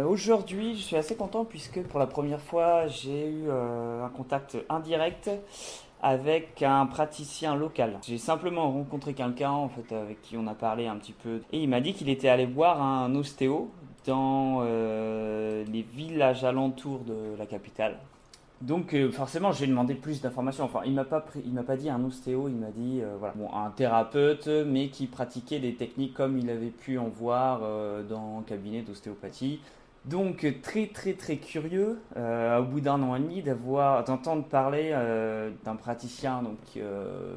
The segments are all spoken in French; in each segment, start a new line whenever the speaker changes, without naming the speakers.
Aujourd'hui, je suis assez content puisque pour la première fois, j'ai eu un contact indirect avec un praticien local. J'ai simplement rencontré quelqu'un en fait avec qui on a parlé un petit peu et il m'a dit qu'il était allé voir un ostéo dans les villages alentours de la capitale. Donc forcément, je lui ai demandé plus d'informations. Enfin, il m'a pas dit un ostéo, il m'a dit voilà, bon, un thérapeute, mais qui pratiquait des techniques comme il avait pu en voir dans un cabinet d'ostéopathie. Donc très très très curieux, au bout d'un an et demi, d'entendre parler d'un praticien donc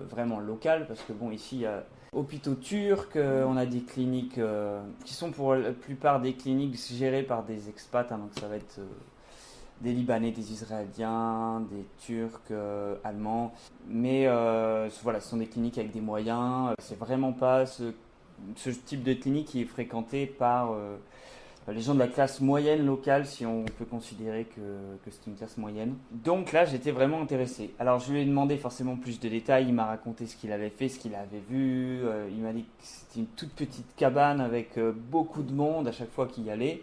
vraiment local, parce que bon ici il y a hôpitaux turcs, on a des cliniques qui sont pour la plupart des cliniques gérées par des expats, hein, donc ça va être des Libanais, des Israéliens, des Turcs, Allemands. Mais voilà, ce sont des cliniques avec des moyens. C'est vraiment pas ce type de clinique qui est fréquenté par les gens de la classe moyenne locale, si on peut considérer que c'est une classe moyenne. Donc là, j'étais vraiment intéressé. Alors je lui ai demandé forcément plus de détails, il m'a raconté ce qu'il avait fait, ce qu'il avait vu. Il m'a dit que c'était une toute petite cabane avec beaucoup de monde à chaque fois qu'il y allait.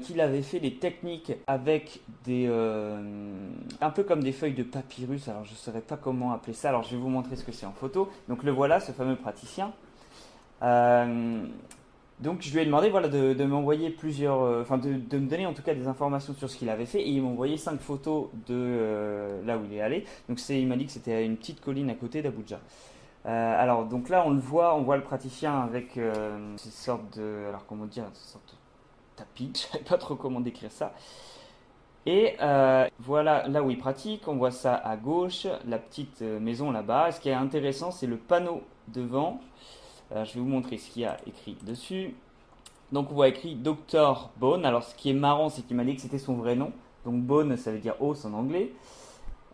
Qu'il avait fait des techniques avec un peu comme des feuilles de papyrus. Alors je ne saurais pas comment appeler ça. Alors je vais vous montrer ce que c'est en photo. Donc le voilà, ce fameux praticien. Euh, donc je lui ai demandé voilà, de m'envoyer plusieurs, enfin de me donner en tout cas des informations sur ce qu'il avait fait et il m'a envoyé 5 photos de là où il est allé. Donc il m'a dit que c'était une petite colline à côté d'Abuja. Alors donc là on voit le praticien avec ces sortes de, alors comment dire, ces sortes de tapis, je ne savais pas trop comment décrire ça. Et voilà là où il pratique, on voit ça à gauche, la petite maison là-bas. Et ce qui est intéressant, c'est le panneau devant. Je vais vous montrer ce qu'il y a écrit dessus. Donc on voit écrit Dr Bone. Alors ce qui est marrant, c'est qu'il m'a dit que c'était son vrai nom. Donc Bone, ça veut dire os en anglais.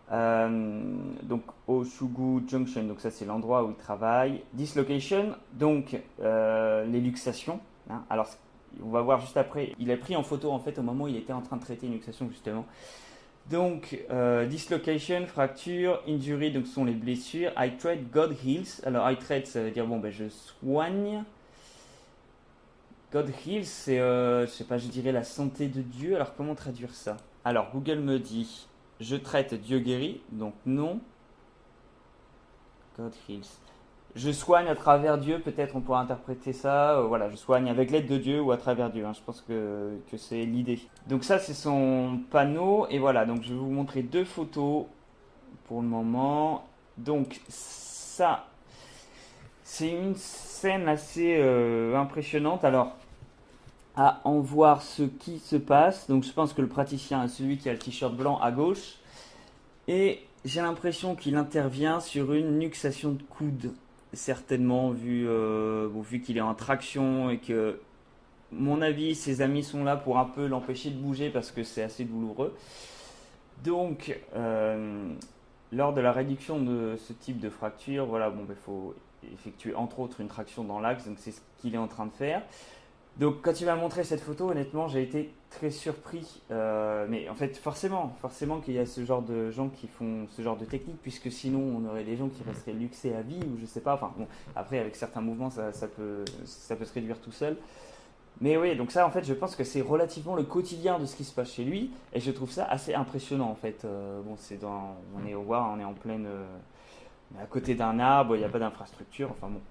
Donc Oshugu Junction, donc ça c'est l'endroit où il travaille. Dislocation, donc les luxations. Hein. Alors on va voir juste après. Il a pris en photo en fait au moment où il était en train de traiter une luxation justement. Donc, dislocation, fracture, injury, donc ce sont les blessures. I treat, God heals. Alors, I treat, ça veut dire, bon, ben, je soigne. God heals, c'est, je sais pas, je dirais la santé de Dieu. Alors, comment traduire ça? Alors, Google me dit, je traite, Dieu guérit. Donc, non. God heals. Je soigne à travers Dieu, peut-être on pourrait interpréter ça. Voilà, je soigne avec l'aide de Dieu ou à travers Dieu. Hein, je pense que c'est l'idée. Donc ça, c'est son panneau. Et voilà, donc je vais vous montrer 2 photos pour le moment. Donc ça, c'est une scène assez impressionnante. Alors, à en voir ce qui se passe. Donc je pense que le praticien est celui qui a le t-shirt blanc à gauche. Et j'ai l'impression qu'il intervient sur une luxation de coude certainement vu qu'il est en traction et que, mon avis, ses amis sont là pour un peu l'empêcher de bouger parce que c'est assez douloureux. Donc, lors de la réduction de ce type de fracture, voilà, bon, il faut effectuer entre autres une traction dans l'axe, donc c'est ce qu'il est en train de faire. Donc quand tu m'as montré cette photo, honnêtement, j'ai été très surpris. Mais en fait, forcément qu'il y a ce genre de gens qui font ce genre de technique, puisque sinon on aurait des gens qui resteraient luxés à vie, ou je sais pas. Enfin bon, après avec certains mouvements, ça peut se réduire tout seul. Mais oui, donc ça en fait, je pense que c'est relativement le quotidien de ce qui se passe chez lui, et je trouve ça assez impressionnant en fait. Bon, on est au voir, on est en pleine, on est à côté d'un arbre, il n'y a pas d'infrastructure, enfin bon.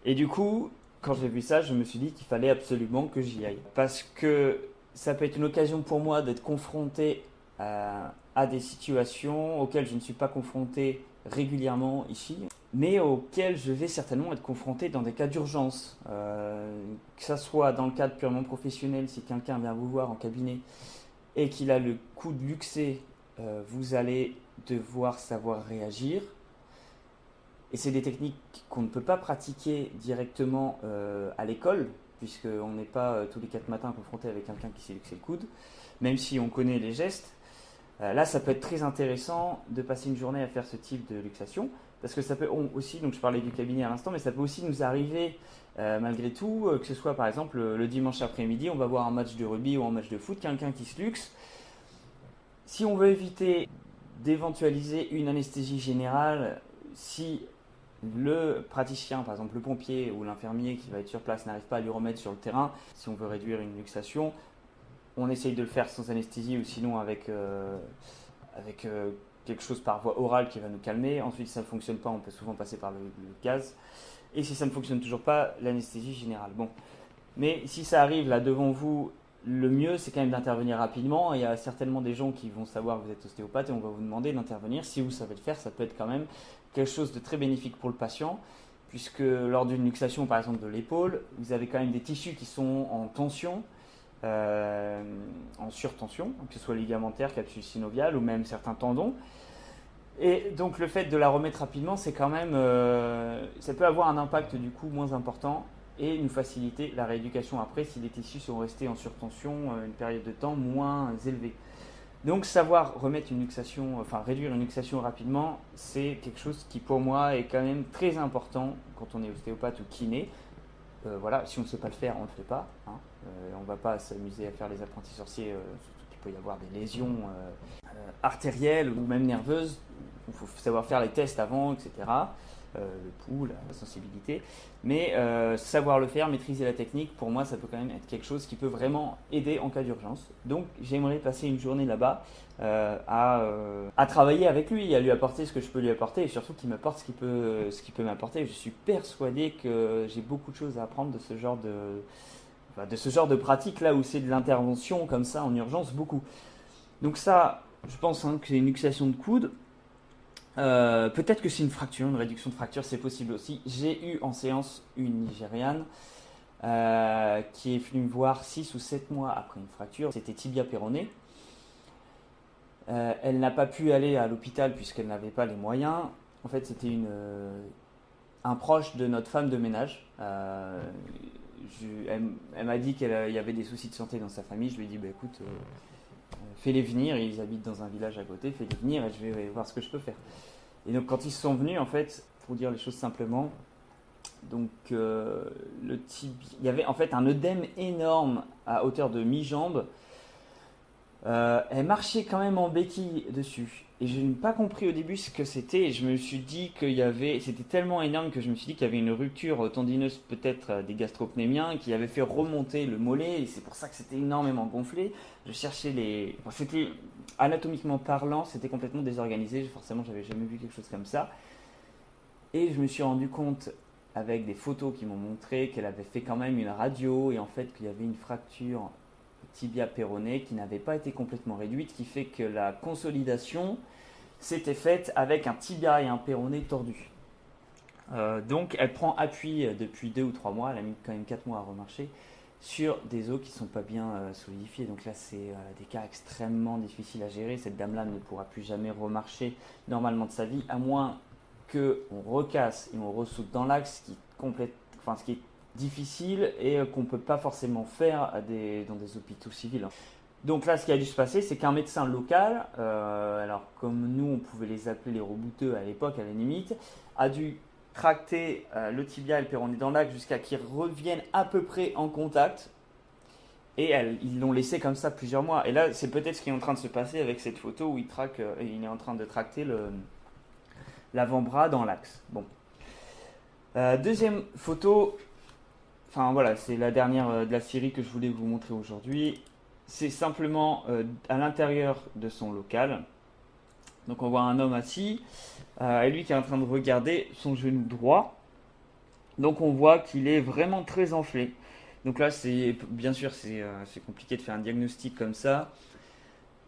Et du coup, quand j'ai vu ça, je me suis dit qu'il fallait absolument que j'y aille. Parce que ça peut être une occasion pour moi d'être confronté à des situations auxquelles je ne suis pas confronté régulièrement ici, mais auxquelles je vais certainement être confronté dans des cas d'urgence. Que ça soit dans le cadre purement professionnel, si quelqu'un vient vous voir en cabinet et qu'il a le coude luxé, vous allez devoir savoir réagir. Et c'est des techniques qu'on ne peut pas pratiquer directement à l'école, puisqu'on n'est pas tous les 4 matins confronté avec quelqu'un qui s'est luxé le coude, même si on connaît les gestes. Là, ça peut être très intéressant de passer une journée à faire ce type de luxation, parce que ça peut aussi, donc je parlais du cabinet à l'instant, mais ça peut aussi nous arriver malgré tout, que ce soit par exemple le dimanche après-midi, on va voir un match de rugby ou un match de foot, quelqu'un qui se luxe. Si on veut éviter d'éventualiser une anesthésie générale, si le praticien, par exemple le pompier ou l'infirmier qui va être sur place n'arrive pas à lui remettre sur le terrain, si on veut réduire une luxation, on essaye de le faire sans anesthésie ou sinon avec quelque chose par voie orale qui va nous calmer. Ensuite, si ça ne fonctionne pas, on peut souvent passer par le gaz. Et si ça ne fonctionne toujours pas, l'anesthésie générale. Bon, mais si ça arrive là devant vous, le mieux c'est quand même d'intervenir rapidement. Il y a certainement des gens qui vont savoir que vous êtes ostéopathe et on va vous demander d'intervenir. Si vous savez le faire, ça peut être quand même quelque chose de très bénéfique pour le patient, puisque lors d'une luxation par exemple de l'épaule, vous avez quand même des tissus qui sont en tension, en surtension, que ce soit ligamentaire, capsule synoviale ou même certains tendons. Et donc le fait de la remettre rapidement, c'est quand même, ça peut avoir un impact du coup moins important et nous faciliter la rééducation après si les tissus sont restés en surtension une période de temps moins élevée. Donc savoir remettre une luxation, enfin réduire une luxation rapidement, c'est quelque chose qui pour moi est quand même très important quand on est ostéopathe ou kiné. Voilà, si on ne sait pas le faire, on ne le fait pas. Hein. On ne va pas s'amuser à faire les apprentis sorciers, surtout qu'il peut y avoir des lésions artérielles ou même nerveuses. Il faut savoir faire les tests avant, etc. Le pouls, la sensibilité. Mais savoir le faire, maîtriser la technique, pour moi, ça peut quand même être quelque chose qui peut vraiment aider en cas d'urgence. Donc, j'aimerais passer une journée là-bas à travailler avec lui, à lui apporter ce que je peux lui apporter et surtout qu'il m'apporte ce qu'il peut m'apporter. Je suis persuadé que j'ai beaucoup de choses à apprendre de ce genre de pratique là où c'est de l'intervention comme ça en urgence, beaucoup. Donc ça, je pense que c'est une luxation de coude. Peut-être que c'est une fracture, une réduction de fracture, c'est possible aussi. J'ai eu en séance une Nigériane qui est venue me voir 6 ou 7 mois après une fracture. C'était tibia péroné. Elle n'a pas pu aller à l'hôpital puisqu'elle n'avait pas les moyens. En fait, c'était un proche de notre femme de ménage. Elle m'a dit qu'il y avait des soucis de santé dans sa famille. Je lui ai dit, bah, écoute, fais-les venir. Ils habitent dans un village à côté. Fais-les venir et je vais voir ce que je peux faire. Et donc, quand ils sont venus, en fait, pour dire les choses simplement, donc il y avait en fait un œdème énorme à hauteur de mi-jambe. Elle marchait quand même en béquille dessus. Et je n'ai pas compris au début ce que c'était. Et je me suis dit c'était tellement énorme que je me suis dit qu'il y avait une rupture tendineuse, peut-être des gastropnémiens, qui avait fait remonter le mollet. Et c'est pour ça que c'était énormément gonflé. Je cherchais c'était, anatomiquement parlant, c'était complètement désorganisé. Forcément, j'avais jamais vu quelque chose comme ça. Et je me suis rendu compte, avec des photos qui m'ont montré, qu'elle avait fait quand même une radio. Et en fait, qu'il y avait une fracture tibia péroné qui n'avait pas été complètement réduite, qui fait que la consolidation s'était faite avec un tibia et un péroné tordus. Donc elle prend appui depuis 2 ou 3 mois, elle a mis quand même 4 mois à remarcher, sur des os qui ne sont pas bien solidifiés. Donc là c'est des cas extrêmement difficiles à gérer. Cette dame-là ne pourra plus jamais remarcher normalement de sa vie, à moins qu'on recasse et on ressoude dans l'axe, ce qui est difficile et qu'on ne peut pas forcément faire dans des hôpitaux civils. Donc là, ce qui a dû se passer, c'est qu'un médecin local, alors comme nous, on pouvait les appeler les rebouteux à l'époque, à la limite, a dû tracter le tibia et le péroné dans l'axe jusqu'à qu'ils reviennent à peu près en contact. Et ils l'ont laissé comme ça plusieurs mois. Et là, c'est peut-être ce qui est en train de se passer avec cette photo où il est en train de tracter l'avant-bras dans l'axe. Bon. Deuxième photo. Enfin voilà, c'est la dernière de la série que je voulais vous montrer aujourd'hui. C'est simplement à l'intérieur de son local. Donc on voit un homme assis et lui qui est en train de regarder son genou droit. Donc on voit qu'il est vraiment très enflé. Donc là, bien sûr, c'est compliqué de faire un diagnostic comme ça.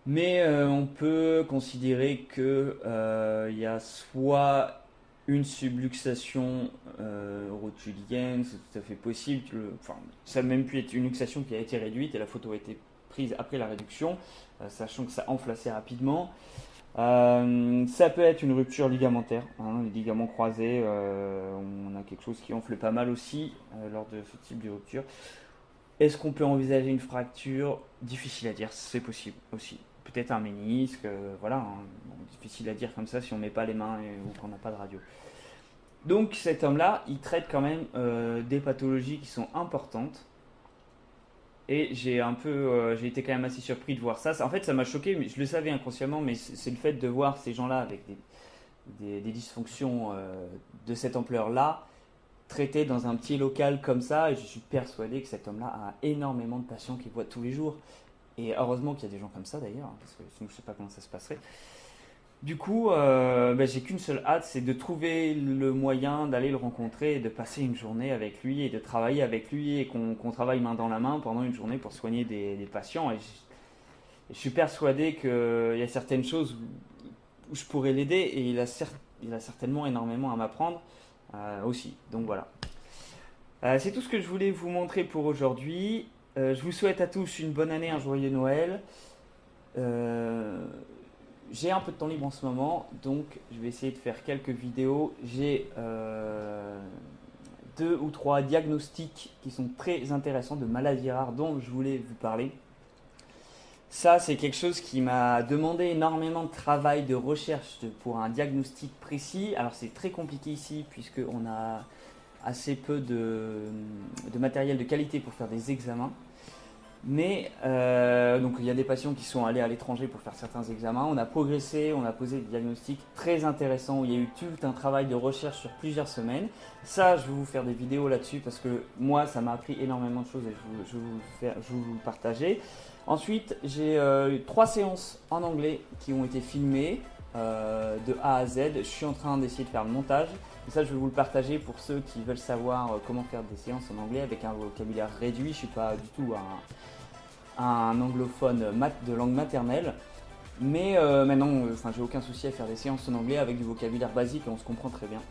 Mais on peut considérer qu'il y a soit une subluxation rotulienne, c'est tout à fait possible. Ça a même pu être une luxation qui a été réduite et la photo a été prise après la réduction, sachant que ça enfle assez rapidement. Ça peut être une rupture ligamentaire, les ligaments croisés, on a quelque chose qui enfle pas mal aussi lors de ce type de rupture. Est-ce qu'on peut envisager une fracture? Difficile à dire, c'est possible aussi. Peut-être un ménisque, voilà, difficile à dire comme ça si on ne met pas les mains ou qu'on n'a pas de radio. Donc cet homme-là, il traite quand même des pathologies qui sont importantes. Et j'ai été quand même assez surpris de voir ça. En fait, ça m'a choqué, mais je le savais inconsciemment, mais c'est le fait de voir ces gens-là avec des dysfonctions de cette ampleur-là, traitées dans un petit local comme ça. Et je suis persuadé que cet homme-là a énormément de patients qu'il voit tous les jours. Et heureusement qu'il y a des gens comme ça d'ailleurs, parce que sinon je ne sais pas comment ça se passerait. Du coup, j'ai qu'une seule hâte, c'est de trouver le moyen d'aller le rencontrer et de passer une journée avec lui et de travailler avec lui et qu'on travaille main dans la main pendant une journée pour soigner des patients. Et je suis persuadé qu'il y a certaines choses où je pourrais l'aider et il a certainement énormément à m'apprendre aussi. Donc voilà. C'est tout ce que je voulais vous montrer pour aujourd'hui. Je vous souhaite à tous une bonne année, un joyeux Noël. J'ai un peu de temps libre en ce moment, donc je vais essayer de faire quelques vidéos. J'ai 2 ou 3 diagnostics qui sont très intéressants de maladies rares dont je voulais vous parler. Ça, c'est quelque chose qui m'a demandé énormément de travail, de recherche pour un diagnostic précis. Alors c'est très compliqué ici puisqu'on a assez peu de matériel de qualité pour faire des examens. Mais donc il y a des patients qui sont allés à l'étranger pour faire certains examens. On a progressé, on a posé des diagnostics très intéressants où il y a eu tout un travail de recherche sur plusieurs semaines. Ça, je vais vous faire des vidéos là-dessus parce que moi, ça m'a appris énormément de choses et je vais vous le partager. Ensuite, j'ai eu 3 séances en anglais qui ont été filmées de A à Z. Je suis en train d'essayer de faire le montage. Et ça, je vais vous le partager pour ceux qui veulent savoir comment faire des séances en anglais avec un vocabulaire réduit. Je ne suis pas du tout un anglophone de langue maternelle. Mais maintenant, j'ai aucun souci à faire des séances en anglais avec du vocabulaire basique et on se comprend très bien.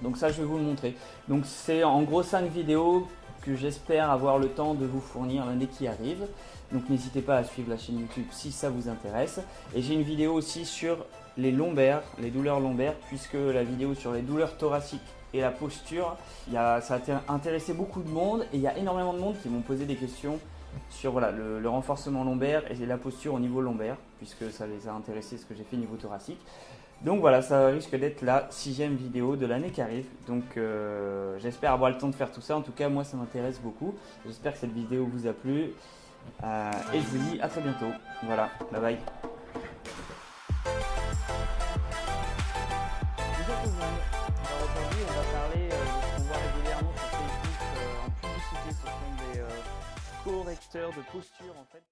Donc ça, je vais vous le montrer. Donc c'est en gros 5 vidéos que j'espère avoir le temps de vous fournir l'année qui arrive. Donc n'hésitez pas à suivre la chaîne YouTube si ça vous intéresse. Et j'ai une vidéo aussi sur les lombaires, les douleurs lombaires, puisque la vidéo sur les douleurs thoraciques et la posture, ça a intéressé beaucoup de monde et il y a énormément de monde qui m'ont posé des questions sur voilà, le renforcement lombaire et la posture au niveau lombaire, puisque ça les a intéressés ce que j'ai fait au niveau thoracique. Donc voilà, ça risque d'être la 6e vidéo de l'année qui arrive. Donc j'espère avoir le temps de faire tout ça. En tout cas, moi ça m'intéresse beaucoup. J'espère que cette vidéo vous a plu. Et je vous dis à très bientôt. Voilà, bye bye. Bonjour tout le monde. Alors aujourd'hui, on va parler de ce qu'on voit régulièrement sur Facebook en publicité. Ce sont des correcteurs de posture en fait.